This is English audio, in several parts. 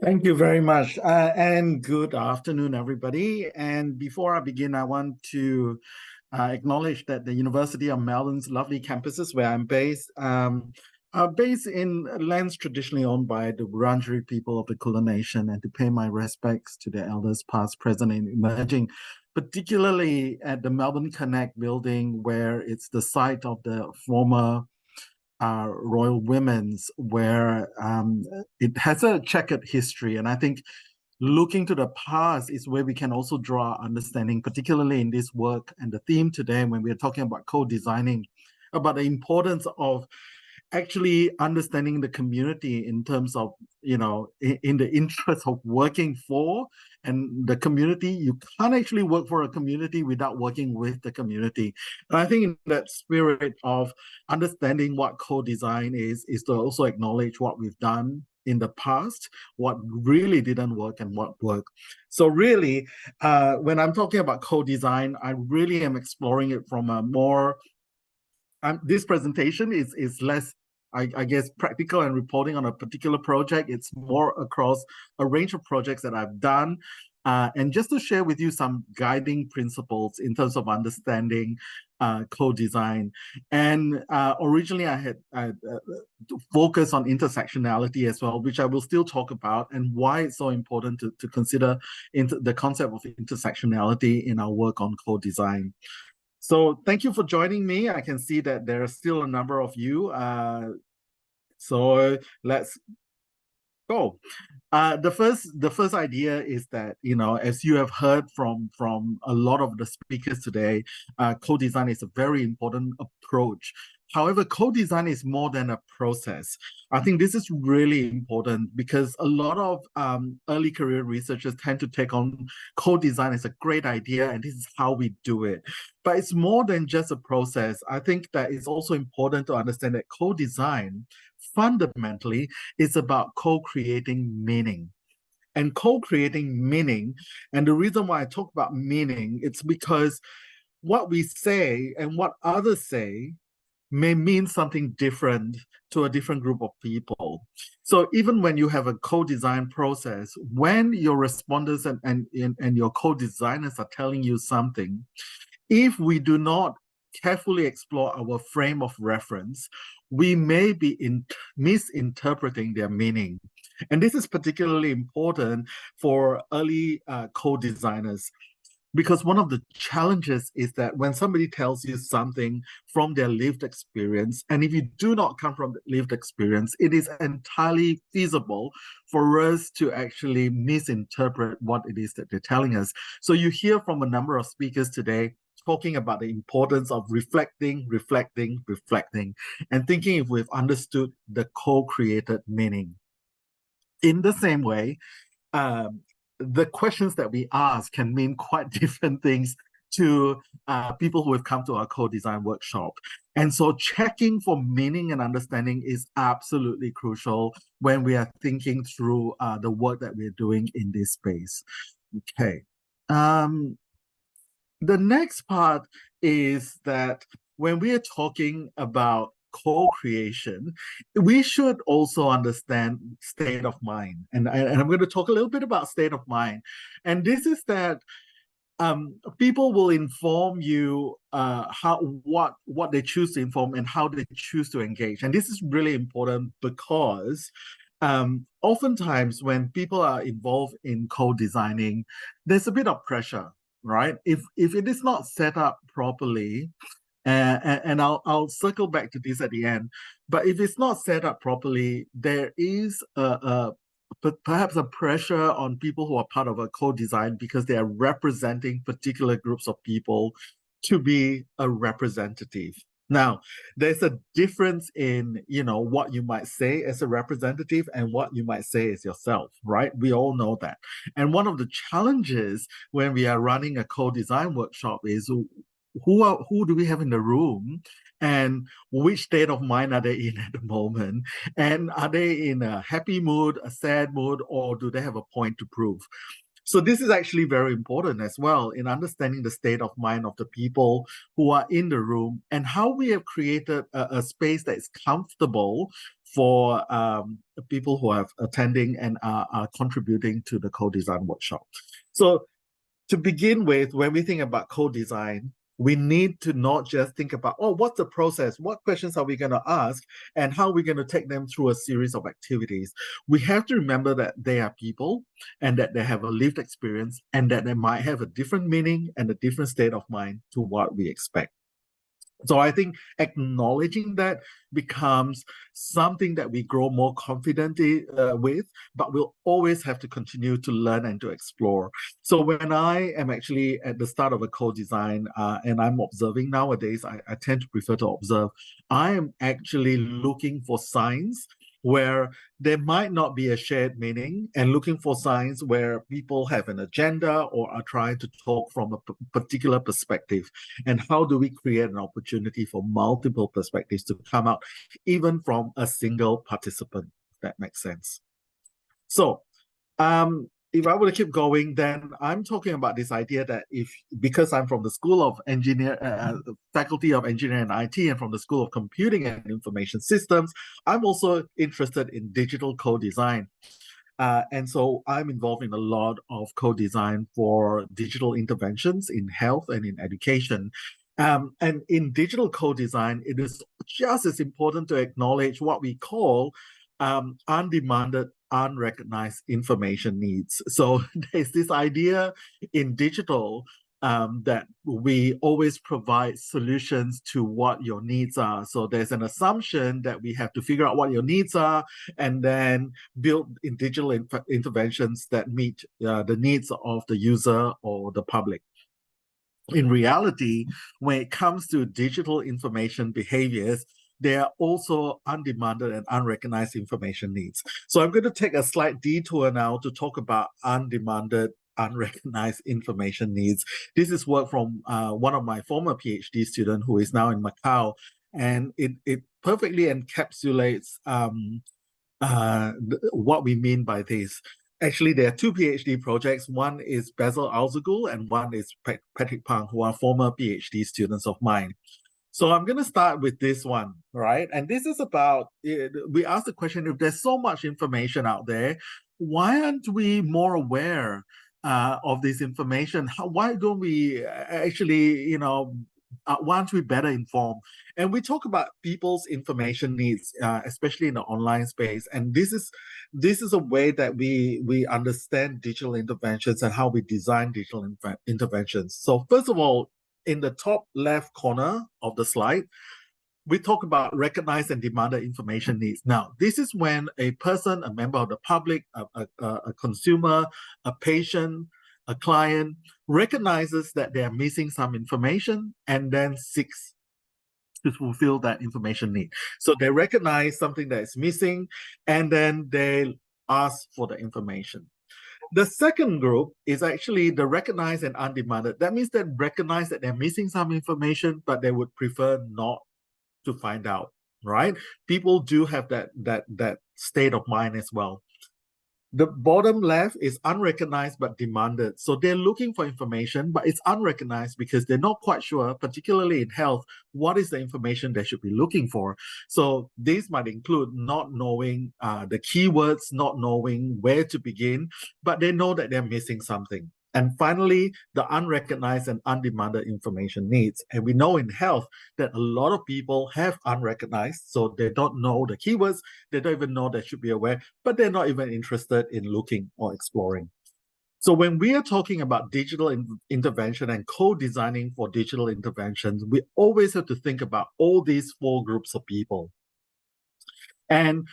Thank you very much. And good afternoon, everybody. And before I begin, I want to acknowledge that the University of Melbourne's lovely campuses where I'm based are based in lands traditionally owned by the Wurundjeri people of the Kulin Nation, and to pay my respects to their elders past, present, and emerging, particularly at the Melbourne Connect building, where it's the site of the former Royal Women's, where it has a checkered history. And I think looking to the past is where we can also draw understanding, particularly in this work and the theme today when we're talking about co-designing, about the importance of actually understanding the community in terms of, in the interest of working for and the community. You can't actually work for a community without working with the community. And I think in that spirit of understanding what co-design is to also acknowledge what we've done in the past, what really didn't work and what worked. So really, when I'm talking about co-design, I really am exploring it from a more this presentation is less, I guess, practical and reporting on a particular project. It's more across a range of projects that I've done. And just to share with you some guiding principles in terms of understanding co-design. And originally I had focused on intersectionality as well, which I will still talk about, and why it's so important to consider the concept of intersectionality in our work on co-design. So thank you for joining me. I can see that there are still a number of you. So let's go. The first idea is that, as you have heard from a lot of the speakers today, co-design is a very important approach. However, co-design is more than a process. I think this is really important because a lot of early career researchers tend to take on co-design as a great idea, and this is how we do it. But it's more than just a process. I think that it's also important to understand that co-design fundamentally is about co-creating meaning. And co-creating meaning, and the reason why I talk about meaning, it's because what we say and what others say may mean something different to a different group of people. So even when you have a co-design process, when your respondents and your co-designers are telling you something, if we do not carefully explore our frame of reference, we may be misinterpreting their meaning. And this is particularly important for early co-designers, because one of the challenges is that when somebody tells you something from their lived experience, and if you do not come from the lived experience, it is entirely feasible for us to actually misinterpret what it is that they're telling us. So you hear from a number of speakers today talking about the importance of reflecting, and thinking if we've understood the co-created meaning. In the same way, the questions that we ask can mean quite different things to people who have come to our co-design workshop. And so checking for meaning and understanding is absolutely crucial when we are thinking through the work that we're doing in this space. Okay. The next part is that when we are talking about co-creation, we should also understand state of mind. And I'm going to talk a little bit about state of mind. And this is that people will inform you what they choose to inform and how they choose to engage. And this is really important because oftentimes when people are involved in co-designing, there's a bit of pressure, right? If it is not set up properly, and I'll circle back to this at the end, but if it's not set up properly, there is perhaps a pressure on people who are part of a co-design because they are representing particular groups of people to be a representative. Now, there's a difference in, what you might say as a representative and what you might say as yourself, right? We all know that. And one of the challenges when we are running a co-design workshop is who do we have in the room, and which state of mind are they in at the moment, and are they in a happy mood, a sad mood, or do they have a point to prove? So this is actually very important as well in understanding the state of mind of the people who are in the room and how we have created a space that is comfortable for people who are attending and are contributing to the co-design workshop. So to begin with, when we think about co-design, we need to not just think about, oh, what's the process? What questions are we going to ask? And how are we going to take them through a series of activities? We have to remember that they are people and that they have a lived experience and that they might have a different meaning and a different state of mind to what we expect. So I think acknowledging that becomes something that we grow more confident with, but we'll always have to continue to learn and to explore. So when I am actually at the start of a co-design and I'm observing nowadays, I tend to prefer to observe. I am actually looking for signs where there might not be a shared meaning and looking for signs where people have an agenda or are trying to talk from a particular perspective. And how do we create an opportunity for multiple perspectives to come out, even from a single participant, if that makes sense. So if I were to keep going, then I'm talking about this idea that because I'm from the School of Faculty of Engineering and IT and from the School of Computing and Information Systems, I'm also interested in digital co-design. And so I'm involved in a lot of co-design for digital interventions in health and in education. And in digital co-design, it is just as important to acknowledge what we call undemanded, unrecognized information needs. So there's this idea in digital that we always provide solutions to what your needs are. So there's an assumption that we have to figure out what your needs are and then build in digital interventions that meet the needs of the user or the public. In reality, when it comes to digital information behaviors, there are also undemanded and unrecognized information needs. So I'm going to take a slight detour now to talk about undemanded, unrecognized information needs. This is work from one of my former PhD students who is now in Macau, and it perfectly encapsulates what we mean by this. Actually, there are two PhD projects. One is Basil Alzagul and one is Patrick Pang, who are former PhD students of mine. So I'm going to start with this one, right? And this is about, we asked the question, if there's so much information out there, why aren't we more aware of this information? Why don't we actually, why aren't we better informed? And we talk about people's information needs, especially in the online space. And this is a way that we understand digital interventions and how we design digital interventions. So first of all, in the top left corner of the slide, we talk about recognized and demanded information needs. Now, this is when a person, a member of the public, a consumer, a patient, a client recognizes that they are missing some information and then seeks to fulfill that information need. So they recognize something that is missing and then they ask for the information. The second group is actually the recognized and undemanded. That means they recognize that they're missing some information, but they would prefer not to find out, right? People do have that state of mind as well. The bottom left is unrecognized but demanded. So they're looking for information, but it's unrecognized because they're not quite sure, particularly in health, what is the information they should be looking for. So these might include not knowing the keywords, not knowing where to begin, but they know that they're missing something. And finally, the unrecognized and undemanded information needs. And we know in health that a lot of people have unrecognized, so they don't know the keywords, they don't even know they should be aware, but they're not even interested in looking or exploring. So when we are talking about digital intervention and co-designing for digital interventions, we always have to think about all these four groups of people. And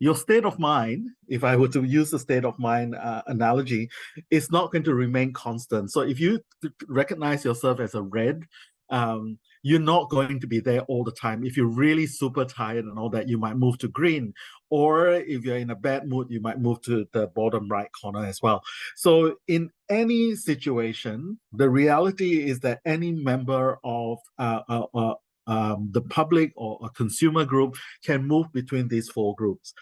your state of mind, if I were to use the state of mind analogy, is not going to remain constant. So if you recognize yourself as a red, you're not going to be there all the time. If you're really super tired and all that, you might move to green. Or if you're in a bad mood, you might move to the bottom right corner as well. So in any situation, the reality is that any member of the public or a consumer group can move between these four groups.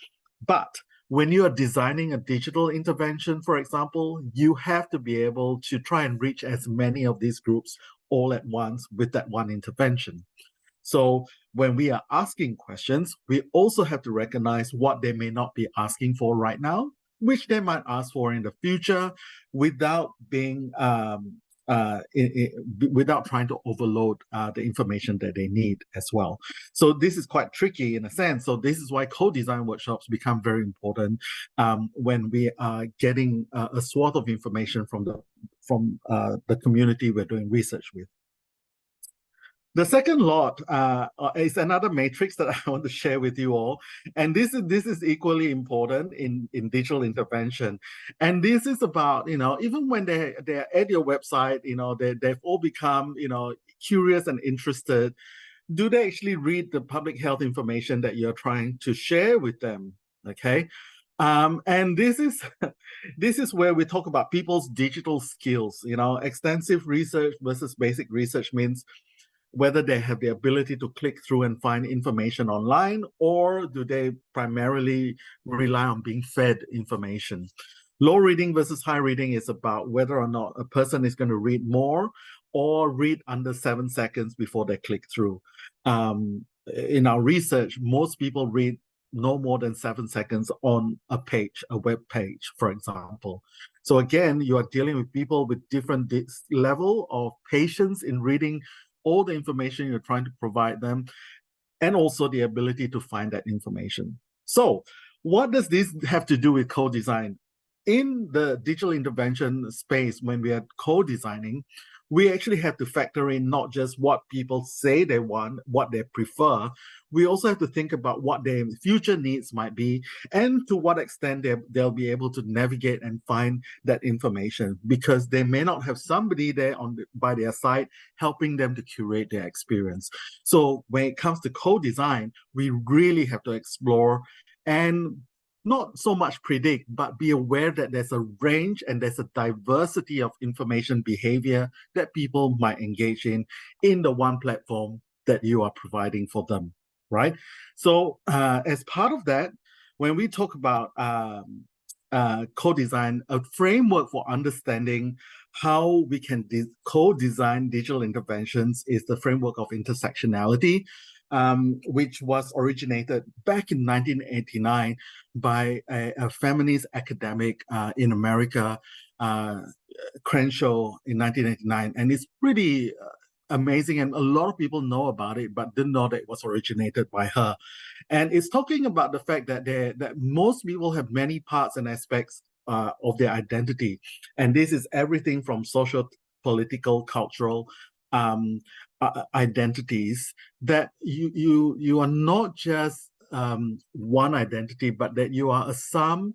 But when you are designing a digital intervention, for example, you have to be able to try and reach as many of these groups all at once with that one intervention. So when we are asking questions, we also have to recognize what they may not be asking for right now, which they might ask for in the future, without being without trying to overload the information that they need as well. So this is quite tricky in a sense. So this is why co-design workshops become very important when we are getting a swath of information from the community we're doing research with. The second lot is another matrix that I want to share with you all. And this is equally important in digital intervention. And this is about, even when they're at your website, they've all become, curious and interested. Do they actually read the public health information that you're trying to share with them? Okay. And this is this is where we talk about people's digital skills. Extensive research versus basic research means whether they have the ability to click through and find information online, or do they primarily rely on being fed information. Low reading versus high reading is about whether or not a person is going to read more or read under 7 seconds before they click through. In our research, most people read no more than 7 seconds on a page, a web page, for example. So again, you are dealing with people with different level of patience in reading all the information you're trying to provide them, and also the ability to find that information. So what does this have to do with co-design? In the digital intervention space, when we are co-designing, we actually have to factor in not just what people say they want, what they prefer. We also have to think about what their future needs might be, and to what extent they'll be able to navigate and find that information, because they may not have somebody there by their side helping them to curate their experience. So when it comes to co-design, we really have to explore and not so much predict, but be aware that there's a range and there's a diversity of information behavior that people might engage in the one platform that you are providing for them, right? So as part of that, when we talk about co-design, a framework for understanding how we can co-design digital interventions is the framework of intersectionality, which was originated back in 1989 by a feminist academic in America, Crenshaw, in 1989. And it's pretty amazing, and a lot of people know about it, but didn't know that it was originated by her. And it's talking about the fact that that most people have many parts and aspects of their identity. And this is everything from social, political, cultural, identities, that you are not just one identity, but that you are a sum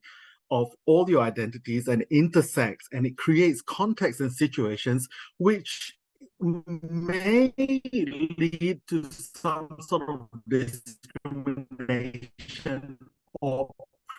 of all your identities and intersects, and it creates contexts and situations which may lead to some sort of discrimination or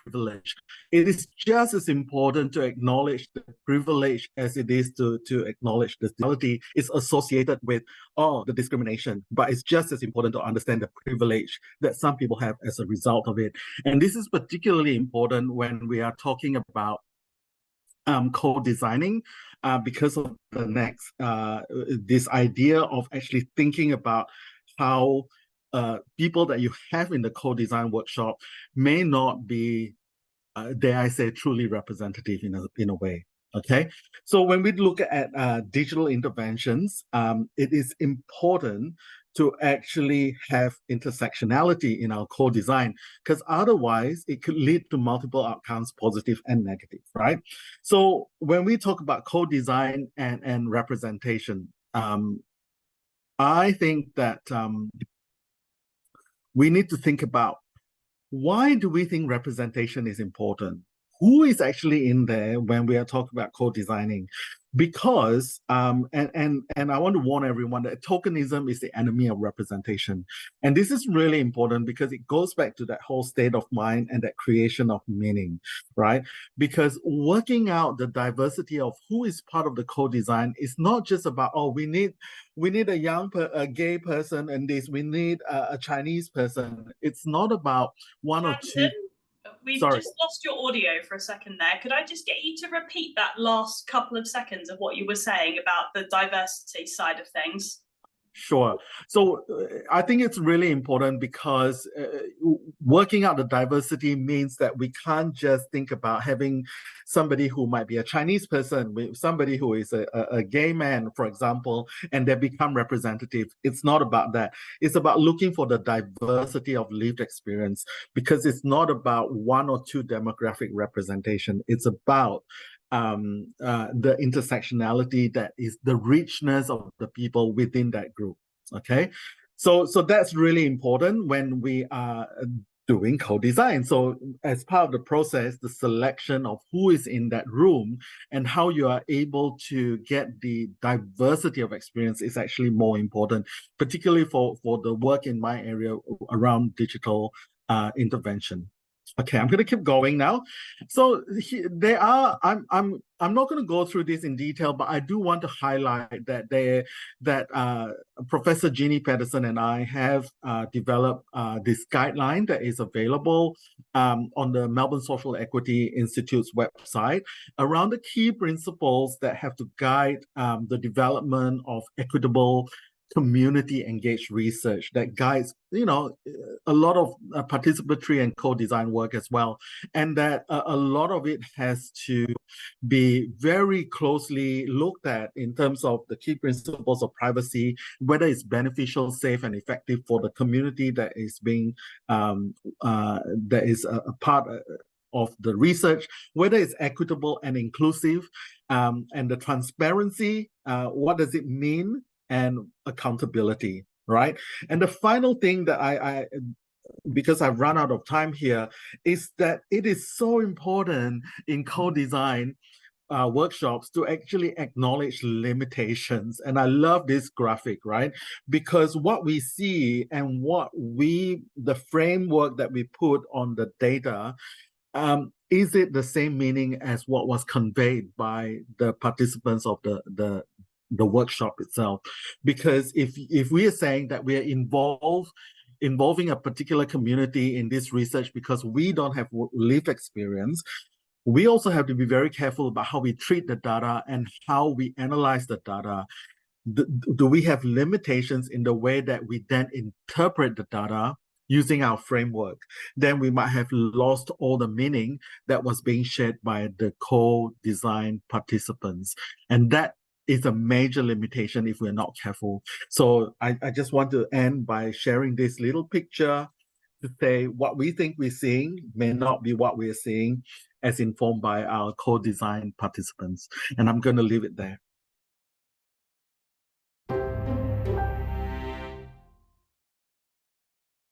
privilege. It is just as important to acknowledge the privilege as it is to acknowledge the disability is associated with the discrimination, but it's just as important to understand the privilege that some people have as a result of it. And this is particularly important when we are talking about co-designing, because of the next this idea of actually thinking about how people that you have in the co-design workshop may not be, dare I say, truly representative in a way. Okay, so when we look at digital interventions, it is important to actually have intersectionality in our co-design, because otherwise it could lead to multiple outcomes, positive and negative, right? So when we talk about co-design and representation, I think that we need to think about, why do we think representation is important? Who is actually in there when we are talking about co-designing? Because, and I want to warn everyone that tokenism is the enemy of representation. And this is really important because it goes back to that whole state of mind and that creation of meaning, right? Because working out the diversity of who is part of the co-design is not just about, we need a gay person, and we need a Chinese person. It's not about one or two. we've Sorry. just lost your audio for a second there. Could I just get you to repeat that last couple of seconds of what you were saying about the diversity side of things? Sure. So I think it's really important because working out the diversity means that we can't just think about having somebody who might be a Chinese person with somebody who is a gay man, for example, and they become representative. It's not about that. It's about looking for the diversity of lived experience, because it's not about one or two demographic representation. It's about the intersectionality, that is the richness of the people within that group. Okay, so that's really important when we are doing co-design. So as part of the process, the selection of who is in that room and how you are able to get the diversity of experience is actually more important, particularly for the work in my area around digital intervention. Okay, I'm going to keep going now. So there are. I'm not going to go through this in detail, but I do want to highlight that Professor Jeannie Pedersen and I have developed this guideline that is available on the Melbourne Social Equity Institute's website around the key principles that have to guide the development of equitable community engaged research that guides, a lot of participatory and co-design work as well. And that a lot of it has to be very closely looked at in terms of the key principles of privacy, whether it's beneficial, safe, and effective for the community that is being, that is a part of the research, whether it's equitable and inclusive, and the transparency, what does it mean, and accountability, right? And the final thing that I because I've run out of time here, is that it is so important in co-design workshops to actually acknowledge limitations. And I love this graphic, right? Because what we see and the framework that we put on the data, is it the same meaning as what was conveyed by the participants of the workshop itself? Because if we are saying that we are involving a particular community in this research because we don't have lived experience, we also have to be very careful about how we treat the data and how we analyze the data. Do we have limitations in the way that we then interpret the data using our framework? Then we might have lost all the meaning that was being shared by the co-design participants. And that is a major limitation if we're not careful. So I just want to end by sharing this little picture to say what we think we're seeing may not be what we're seeing, as informed by our co-design participants. And I'm going to leave it there.